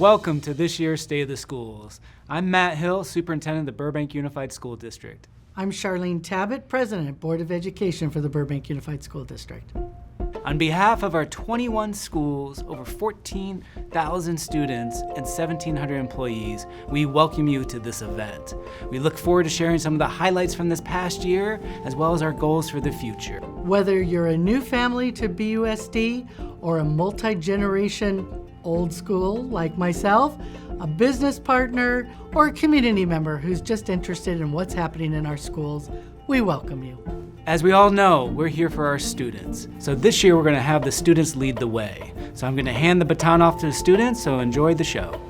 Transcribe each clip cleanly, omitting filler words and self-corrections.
Welcome to this year's State of the Schools. I'm Matt Hill, Superintendent of the Burbank Unified School District. I'm Charlene Tabbitt, President, Board of Education for the Burbank Unified School District. On behalf of our 21 schools, over 14,000 students, and 1,700 employees, we welcome you to this event. We look forward to sharing some of the highlights from this past year, as well as our goals for the future. Whether you're a new family to BUSD or a multi-generation old school like myself, a business partner, or a community member who's just interested in what's happening in our schools, we welcome you. As we all know, we're here for our students. So this year we're going to have the students lead the way. So I'm going to hand the baton off to the students, so enjoy the show.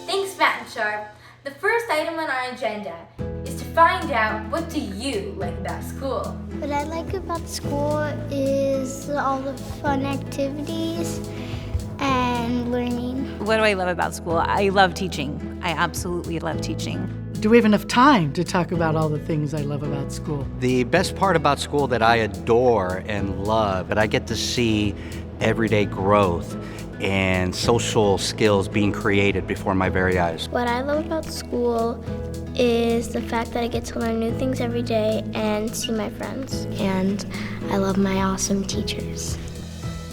Thanks, Matt and Sharp. The first item on our agenda is to find out, what do you like about school? What I like about school is all the fun activities and learning. What do I love about school? I love teaching. I absolutely love teaching. Do we have enough time to talk about all the things I love about school? The best part about school that I adore and love, that I get to see everyday growth and social skills being created before my very eyes. What I love about school is the fact that I get to learn new things every day and see my friends. And I love my awesome teachers.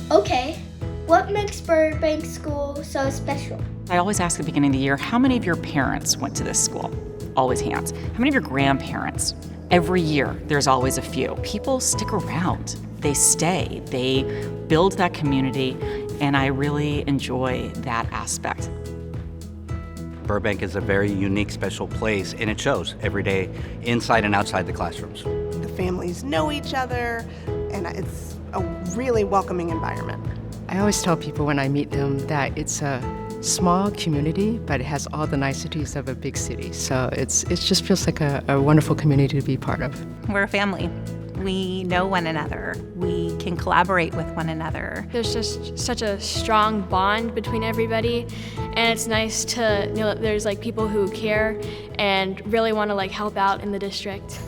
Okay, what makes Burbank School so special? I always ask at the beginning of the year, how many of your parents went to this school? Always hands. How many of your grandparents? Every year, there's always a few. People stick around. They stay. They build that community, and I really enjoy that aspect. Burbank is a very unique, special place, and it shows every day, inside and outside the classrooms. The families know each other, and it's a really welcoming environment. I always tell people when I meet them that it's a small community, but it has all the niceties of a big city. So it just feels like a wonderful community to be part of. We're a family. We know one another. We can collaborate with one another. There's just such a strong bond between everybody, and it's nice to know that there's like people who care and really want to like help out in the district.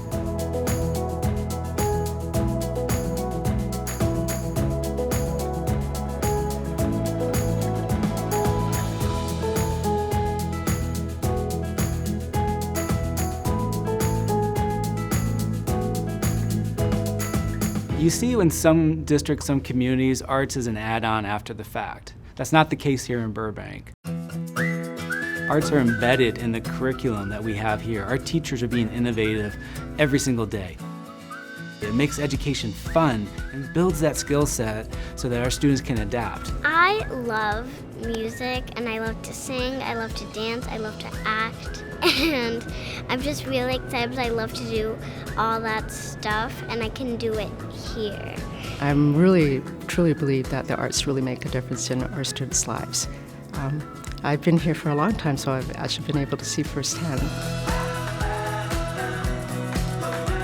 You see in some districts, some communities, arts is an add-on after the fact. That's not the case here in Burbank. Arts are embedded in the curriculum that we have here. Our teachers are being innovative every single day. It makes education fun and builds that skill set so that our students can adapt. I love music, and I love to sing, I love to dance, I love to act, and I'm just really excited because I love to do all that stuff, and I can do it here. I'm really, truly believe that the arts really make a difference in our students' lives. I've been here for a long time, so I've actually been able to see firsthand.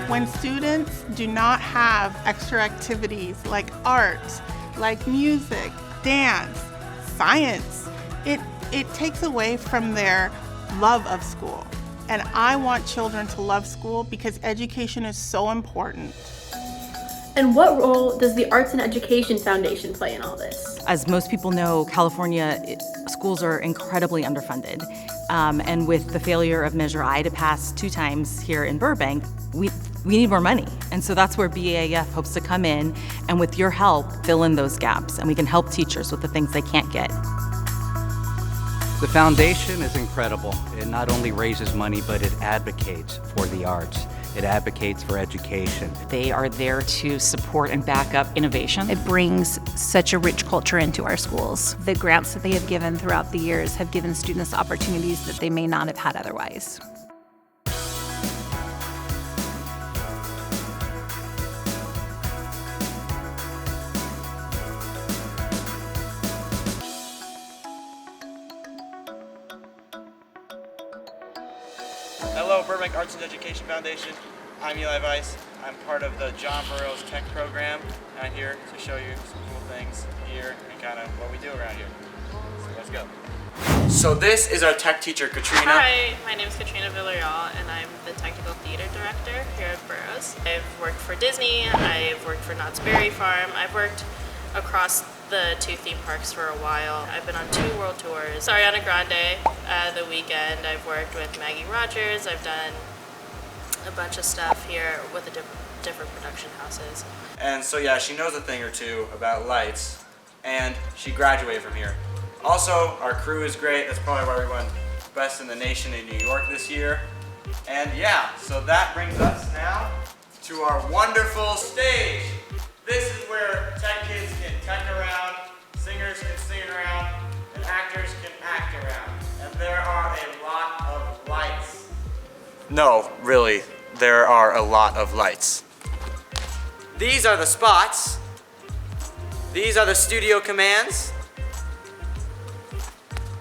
When students do not have extra activities like art, like music, dance, science, it takes away from their love of school. And I want children to love school because education is so important. And what role does the Arts and Education Foundation play in all this? As most people know, California schools are incredibly underfunded. And with the failure of Measure I to pass 2 times here in Burbank, we need more money. And so that's where BAEF hopes to come in and with your help, fill in those gaps. And we can help teachers with the things they can't get. The foundation is incredible. It not only raises money, but it advocates for the arts. It advocates for education. They are there to support and back up innovation. It brings such a rich culture into our schools. The grants that they have given throughout the years have given students opportunities that they may not have had otherwise. Hello, Burbank Arts Education Foundation. I'm Eli Weiss. I'm part of the John Burroughs Tech Program. I'm here to show you some cool things here and kind of what we do around here. So let's go. So this is our tech teacher, Katrina. Hi, my name is Katrina Villarreal, and I'm the Technical Theater Director here at Burroughs. I've worked for Disney, I've worked for Knott's Berry Farm, I've worked across the 2 theme parks for a while. I've been on 2 world tours. Ariana Grande, The Weeknd. I've worked with Maggie Rogers. I've done a bunch of stuff here with the different production houses. And so yeah, she knows a thing or two about lights, and she graduated from here. Also, our crew is great. That's probably why we won Best in the Nation in New York this year. And yeah, so that brings us now to our wonderful stage. This is where tech kids can tech around, singers can sing around, and actors can act around. And there are a lot of lights. No, really, there are a lot of lights. These are the spots. These are the studio commands.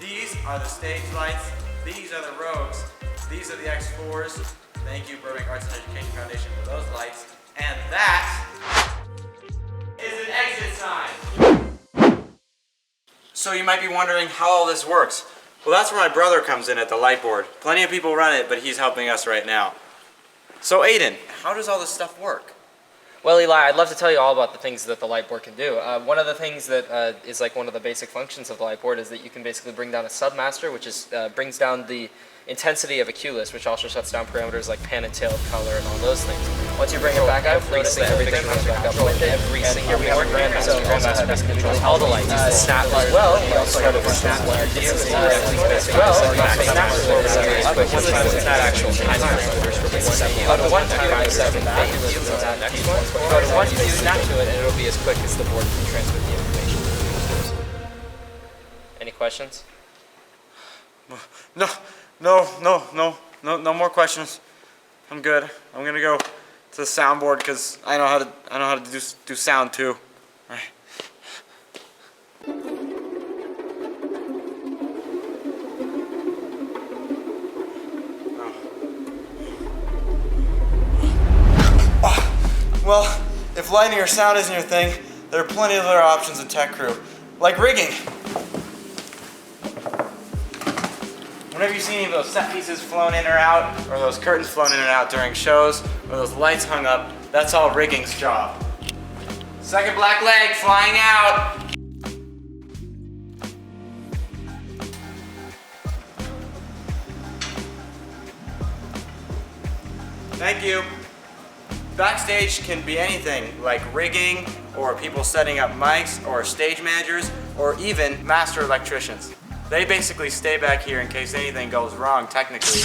These are the stage lights. These are the rogues. These are the X4s. Thank you, Burbank Arts Education Foundation, for those lights. And that is an exit sign. So you might be wondering how all this works. Well, that's where my brother comes in at the light board. Plenty of people run it, but he's helping us right now. So Aiden, how does all this stuff work? Well, Eli, I'd love to tell you all about the things that the light board can do. One of the things that is like one of the basic functions of the light board is that you can basically bring down a submaster, which is brings down the intensity of a cue list, which also shuts down parameters like pan and tail, color, and all those things. Once you bring it back up, notice that everything comes back up with every single here we have a grandmaster. Grandmaster basically controls all the lights. Snap as well. We also have a snap as well. It's not actual time. Go to 1 2 7 next one. Go to 1 2 snap to it, and it'll be as quick as the board can transmit the information. Any questions? No more questions. I'm good. I'm gonna go to the soundboard because I know how to do sound too. All right. Well, if lighting or sound isn't your thing, there are plenty of other options in Tech Crew, like rigging. Whenever you see any of those set pieces flown in or out, or those curtains flown in and out during shows, or those lights hung up, that's all rigging's job. Second black leg flying out. Thank you. Backstage can be anything, like rigging, or people setting up mics, or stage managers, or even master electricians. They basically stay back here in case anything goes wrong technically.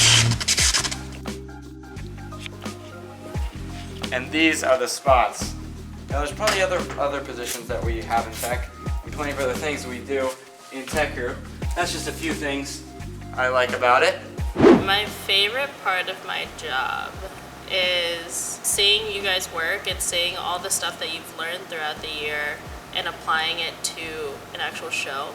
And these are the spots. Now there's probably other positions that we have in tech, and plenty of other things we do in Tech Crew. That's just a few things I like about it. My favorite part of my job is seeing you guys work and seeing all the stuff that you've learned throughout the year and applying it to an actual show.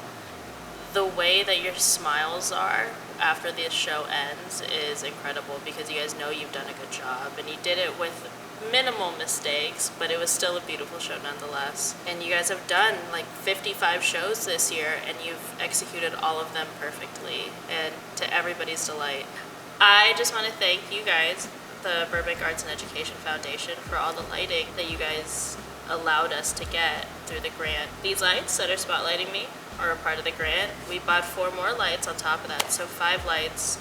The way that your smiles are after the show ends is incredible because you guys know you've done a good job and you did it with minimal mistakes, but it was still a beautiful show nonetheless. And you guys have done like 55 shows this year and you've executed all of them perfectly and to everybody's delight. I just want to thank you guys, the Burbank Arts and Education Foundation, for all the lighting that you guys allowed us to get through the grant. These lights that are spotlighting me are a part of the grant. We bought 4 more lights on top of that, so 5 lights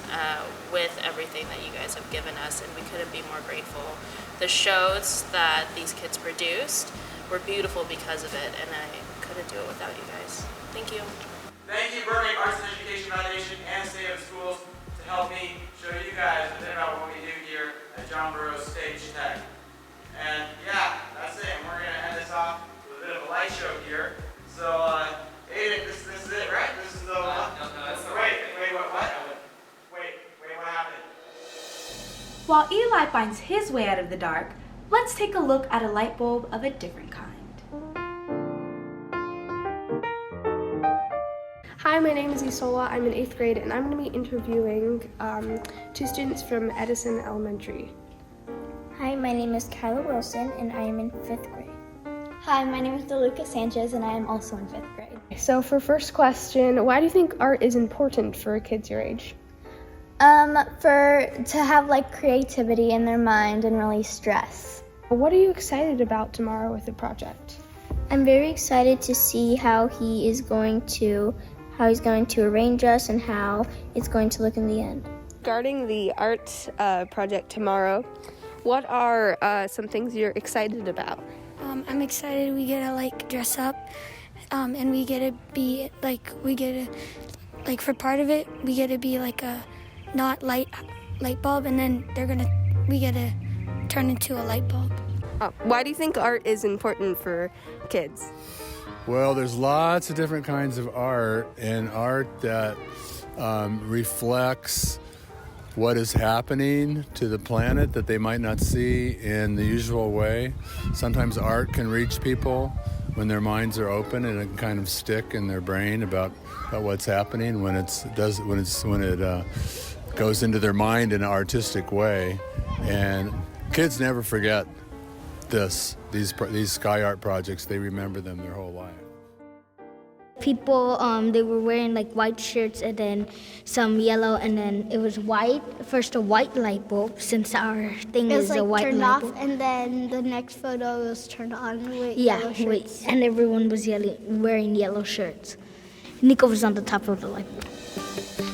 with everything that you guys have given us, and we couldn't be more grateful. The shows that these kids produced were beautiful because of it, and I couldn't do it without you guys. Thank you. Thank you, Burbank Arts and Education Foundation and State of Schools, to help me show you guys a bit about what we do here at John Burroughs Stage Tech. And yeah, that's it. And we're gonna end this off with a bit of a light show here. So, Aiden, this is it, right? This is the one. Wait, what? Wait, what happened? While Eli finds his way out of the dark, let's take a look at a light bulb of a different kind. Hi, my name is Isola. I'm in 8th grade and I'm going to be interviewing 2 students from Edison Elementary. Hi, my name is Kyla Wilson and I am in 5th grade. Hi, my name is DeLuca Sanchez and I am also in 5th grade. So for first question, why do you think art is important for kids your age? To have like creativity in their mind and release stress. What are you excited about tomorrow with the project? I'm very excited to see how he's going to arrange us and how it's going to look in the end. Regarding the arts project tomorrow, what are some things you're excited about? I'm excited we get to dress up, and we get to be for part of it we get to be a not light bulb, and then we get to turn into a light bulb. Why do you think art is important for kids? Well, there's lots of different kinds of art, and art that reflects what is happening to the planet that they might not see in the usual way. Sometimes art can reach people when their minds are open, and it can kind of stick in their brain about what's happening when it goes into their mind in an artistic way. And kids never forget these sky art projects. They remember them their whole life. People, they were wearing white shirts and then some yellow, and then it was white. First a white light bulb, since our thing is a white turned light off, bulb. and then the next photo was turned on with yellow shirts. And everyone was wearing yellow shirts. Nico was on the top of the light bulb.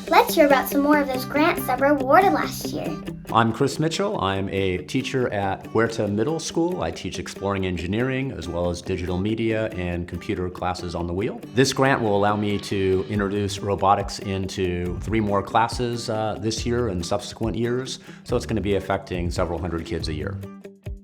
Let's hear about some more of those grants that were awarded last year. I'm Chris Mitchell. I'm a teacher at Huerta Middle School. I teach exploring engineering as well as digital media and computer classes on the wheel. This grant will allow me to introduce robotics into 3 more classes this year and subsequent years, so it's going to be affecting several hundred kids a year.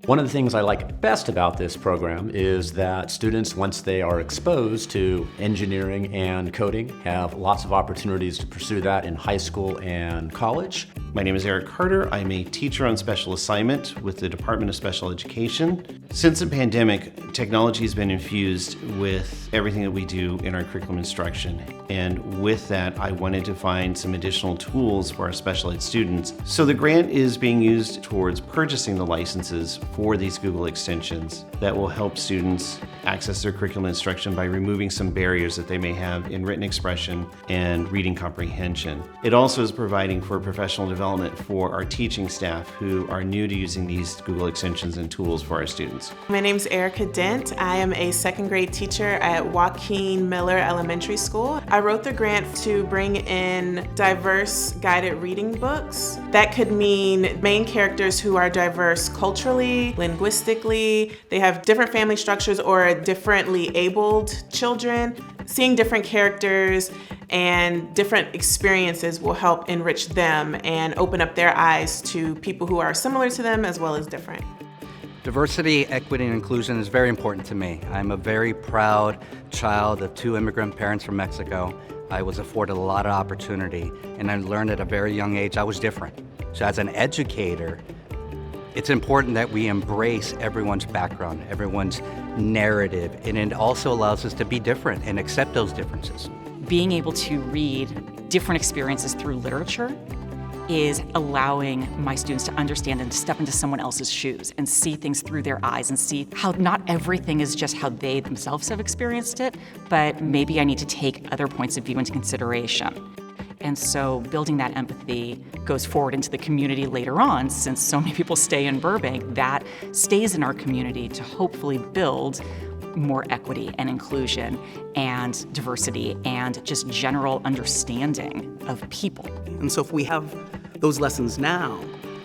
One of the things I like best about this program is that students, once they are exposed to engineering and coding, have lots of opportunities to pursue that in high school and college. My name is Eric Carter. I'm a teacher on special assignment with the Department of Special Education. Since the pandemic, technology has been infused with everything that we do in our curriculum instruction. And with that, I wanted to find some additional tools for our special ed students. So the grant is being used towards purchasing the licenses for these Google extensions that will help students access their curriculum instruction by removing some barriers that they may have in written expression and reading comprehension. It also is providing for professional development for our teaching staff who are new to using these Google extensions and tools for our students. My name is Erica Dent. I am a 2nd grade teacher at Joaquin Miller Elementary School. I wrote the grant to bring in diverse guided reading books. That could mean main characters who are diverse culturally, linguistically, they have different family structures or differently abled children. Seeing different characters and different experiences will help enrich them and open up their eyes to people who are similar to them as well as different. Diversity, equity, and inclusion is very important to me. I'm a very proud child of 2 immigrant parents from Mexico. I was afforded a lot of opportunity, and I learned at a very young age I was different. So as an educator, it's important that we embrace everyone's background, everyone's narrative, and it also allows us to be different and accept those differences. Being able to read different experiences through literature is allowing my students to understand and to step into someone else's shoes and see things through their eyes and see how not everything is just how they themselves have experienced it, but maybe I need to take other points of view into consideration. And so building that empathy goes forward into the community later on, since so many people stay in Burbank, that stays in our community to hopefully build more equity and inclusion and diversity and just general understanding of people. And so if we have those lessons now,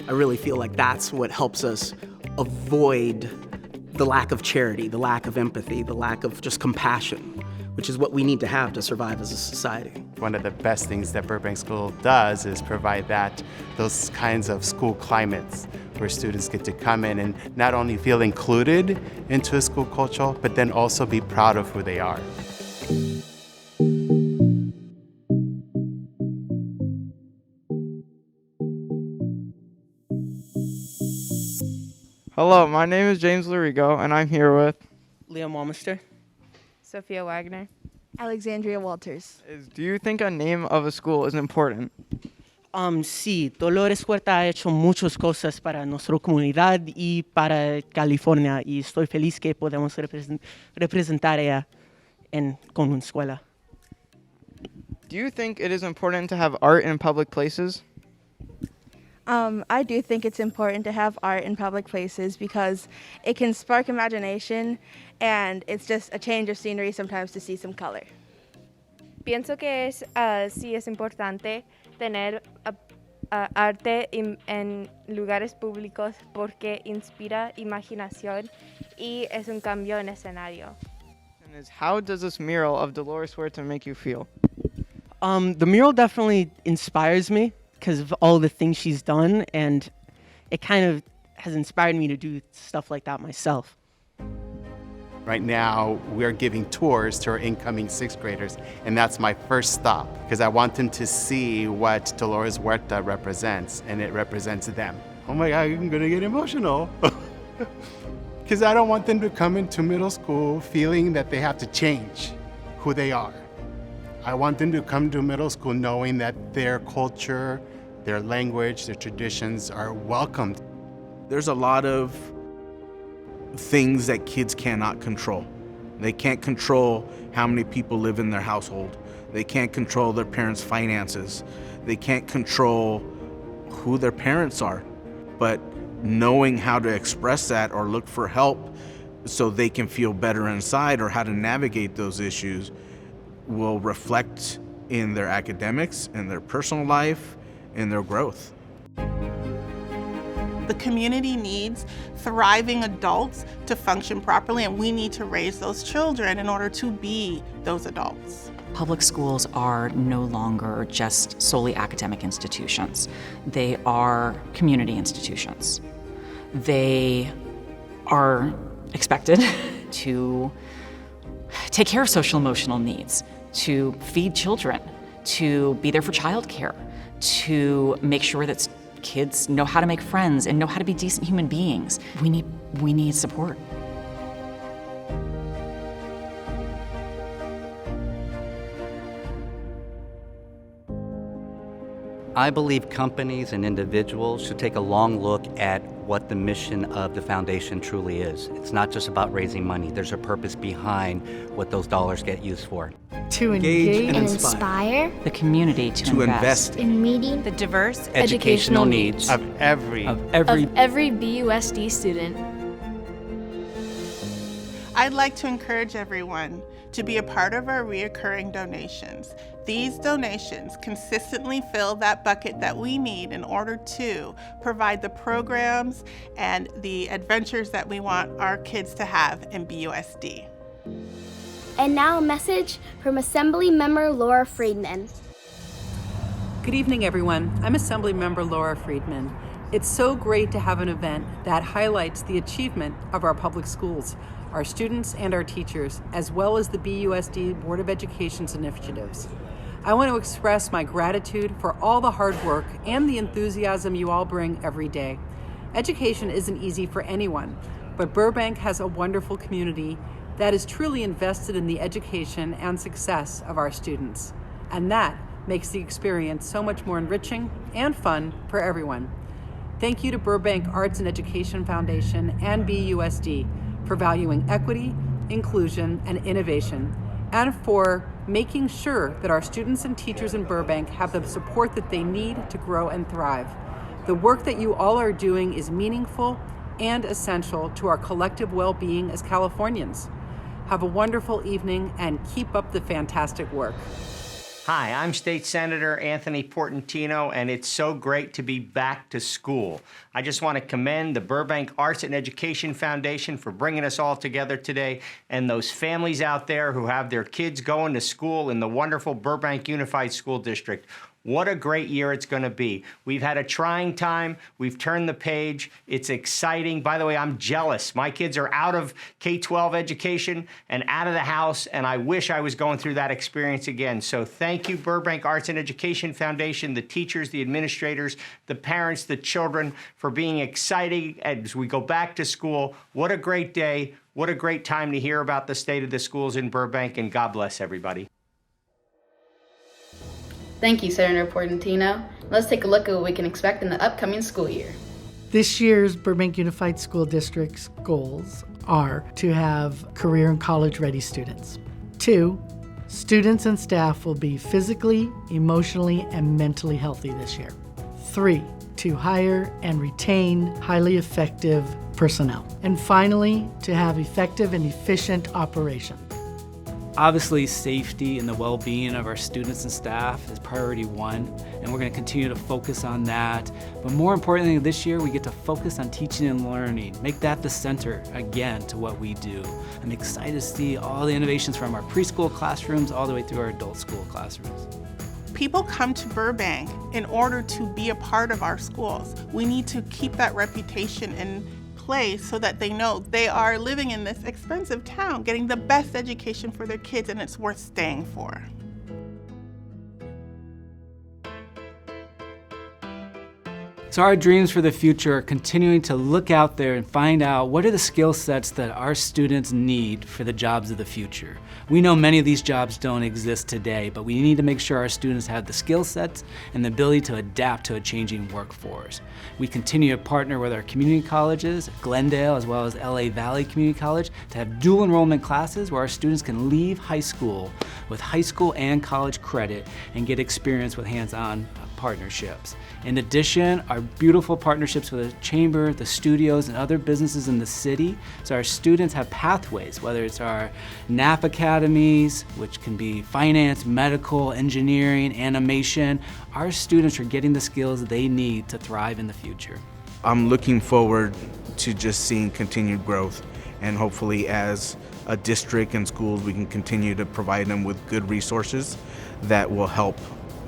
I really feel like that's what helps us avoid the lack of charity, the lack of empathy, the lack of just compassion, which is what we need to have to survive as a society. One of the best things that Burbank School does is provide those kinds of school climates where students get to come in and not only feel included into a school culture, but then also be proud of who they are. Hello, my name is James Larigo, and I'm here with Liam Walmister, Sophia Wagner, Alexandria Walters. Do you think a name of a school is important? Sí, Dolores Huerta ha hecho muchas cosas para nuestra comunidad y para California, y estoy feliz que podemos representar ella con una escuela. Do you think it is important to have art in public places? I do think it's important to have art in public places because it can spark imagination and it's just a change of scenery sometimes to see some color. Pienso que sí es importante tener arte en lugares públicos porque inspira imaginación y es un cambio en escenario. And how does this mural of Dolores Huerta make you feel? The mural definitely inspires me because of all the things she's done, and it kind of has inspired me to do stuff like that myself. Right now, we're giving tours to our incoming sixth graders, and that's my first stop because I want them to see what Dolores Huerta represents, and it represents them. Oh my God, I'm gonna get emotional. Because I don't want them to come into middle school feeling that they have to change who they are. I want them to come to middle school knowing that their culture, their language, their traditions are welcomed. There's a lot of things that kids cannot control. They can't control how many people live in their household. They can't control their parents' finances. They can't control who their parents are. But knowing how to express that or look for help so they can feel better inside or how to navigate those issues will reflect in their academics, in their personal life, in their growth. The community needs thriving adults to function properly, and we need to raise those children in order to be those adults. Public schools are no longer just solely academic institutions. They are community institutions. They are expected to take care of social emotional needs, to feed children, to be there for childcare, to make sure that kids know how to make friends and know how to be decent human beings. We need support. I believe companies and individuals should take a long look at what the mission of the foundation truly is. It's not just about raising money. There's a purpose behind what those dollars get used for. To engage and inspire the community to invest in meeting the diverse educational needs of every BUSD student. I'd like to encourage everyone to be a part of our reoccurring donations. These donations consistently fill that bucket that we need in order to provide the programs and the adventures that we want our kids to have in BUSD. And now a message from Assembly Member Laura Friedman. Good evening, everyone. I'm Assembly Member Laura Friedman. It's so great to have an event that highlights the achievement of our public schools, our students and our teachers, as well as the BUSD Board of Education's initiatives. I want to express my gratitude for all the hard work and the enthusiasm you all bring every day. Education isn't easy for anyone, but Burbank has a wonderful community that is truly invested in the education and success of our students. And that makes the experience so much more enriching and fun for everyone. Thank you to Burbank Arts Education Foundation and BUSD for valuing equity, inclusion, and innovation, and for making sure that our students and teachers in Burbank have the support that they need to grow and thrive. The work that you all are doing is meaningful and essential to our collective well-being as Californians. Have a wonderful evening and keep up the fantastic work. Hi, I'm State Senator Anthony Portantino, and it's so great to be back to school. I just want to commend the Burbank Arts and Education Foundation for bringing us all together today, and those families out there who have their kids going to school in the wonderful Burbank Unified School District. What a great year it's going to be. We've had a trying time. We've turned the page. It's exciting. By the way, I'm jealous. My kids are out of K-12 education and out of the house, and I wish I was going through that experience again. So thank you, Burbank Arts and Education Foundation, the teachers, the administrators, the parents, the children, for being exciting as we go back to school. What a great day. What a great time to hear about the state of the schools in Burbank, and God bless everybody. Thank you, Senator Portantino. Let's take a look at what we can expect in the upcoming school year. This year's Burbank Unified School District's goals are to have career and college-ready students. 2, students and staff will be physically, emotionally, and mentally healthy this year. 3, to hire and retain highly effective personnel. And finally, to have effective and efficient operation. Obviously, safety and the well-being of our students and staff is priority one, and we're going to continue to focus on that. But more importantly, this year, we get to focus on teaching and learning, make that the center, again, to what we do. I'm excited to see all the innovations from our preschool classrooms all the way through our adult school classrooms. People come to Burbank in order to be a part of our schools. We need to keep that reputation in place so that they know they are living in this expensive town, getting the best education for their kids, and it's worth staying for. So our dreams for the future are continuing to look out there and find out what are the skill sets that our students need for the jobs of the future. We know many of these jobs don't exist today, but we need to make sure our students have the skill sets and the ability to adapt to a changing workforce. We continue to partner with our community colleges, Glendale as well as LA Valley Community College, to have dual enrollment classes where our students can leave high school with high school and college credit and get experience with hands-on partnerships. In addition, our beautiful partnerships with the chamber, the studios, and other businesses in the city, so our students have pathways, whether it's our NAP academies, which can be finance, medical, engineering, animation. Our students are getting the skills they need to thrive in the future. I'm looking forward to just seeing continued growth, and hopefully as a district and schools, we can continue to provide them with good resources that will help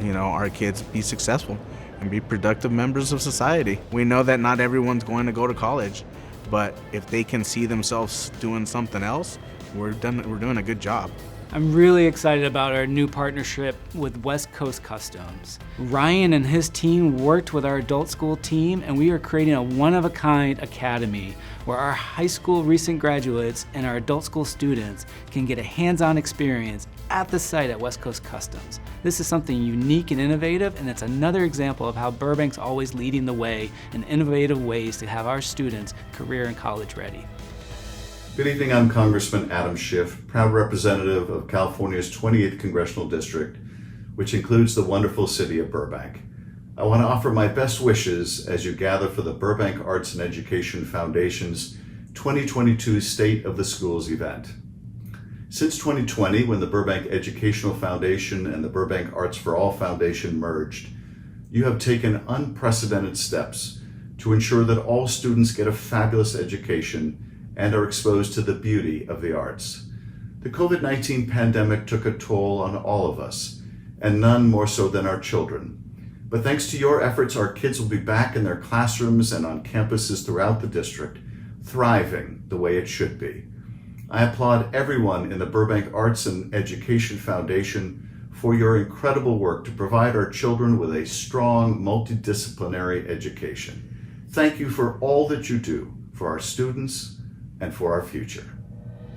our kids be successful and be productive members of society. We know that not everyone's going to go to college, but if they can see themselves doing something else, we're doing a good job. I'm really excited about our new partnership with West Coast Customs. Ryan and his team worked with our adult school team, and we are creating a one-of-a-kind academy where our high school recent graduates and our adult school students can get a hands-on experience at the site at West Coast Customs. This is something unique and innovative, and it's another example of how Burbank's always leading the way in innovative ways to have our students career and college ready. Good evening, I'm Congressman Adam Schiff, proud representative of California's 28th Congressional District, which includes the wonderful city of Burbank. I want to offer my best wishes as you gather for the Burbank Arts and Education Foundation's 2022 State of the Schools event. Since 2020, when the Burbank Educational Foundation and the Burbank Arts for All Foundation merged, you have taken unprecedented steps to ensure that all students get a fabulous education and are exposed to the beauty of the arts. The COVID-19 pandemic took a toll on all of us, and none more so than our children. But thanks to your efforts, our kids will be back in their classrooms and on campuses throughout the district, thriving the way it should be. I applaud everyone in the Burbank Arts and Education Foundation for your incredible work to provide our children with a strong, multidisciplinary education. Thank you for all that you do for our students and for our future.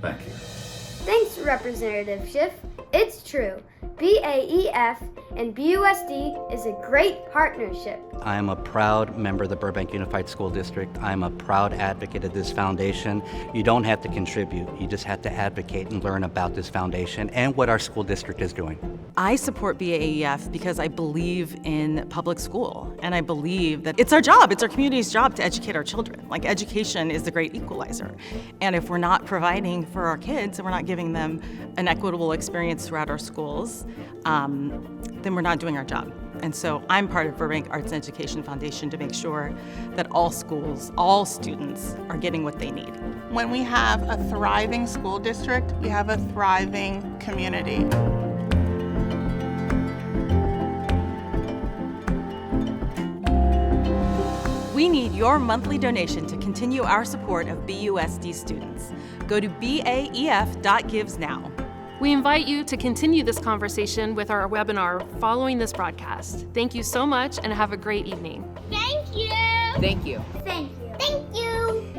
Thank you. Thanks, Representative Schiff. It's true. BAEF and BUSD is a great partnership. I am a proud member of the Burbank Unified School District. I'm a proud advocate of this foundation. You don't have to contribute. You just have to advocate and learn about this foundation and what our school district is doing. I support BAEF because I believe in public school, and I believe that it's our job, it's our community's job to educate our children. Like, education is the great equalizer. And if we're not providing for our kids and we're not giving them an equitable experience throughout our schools, then we're not doing our job. And so I'm part of Burbank Arts and Education Foundation to make sure that all schools, all students are getting what they need. When we have a thriving school district, we have a thriving community. We need your monthly donation to continue our support of BUSD students. Go to BAEF.gives now. We invite you to continue this conversation with our webinar following this broadcast. Thank you so much and have a great evening. Thank you. Thank you. Thank you. Thank you.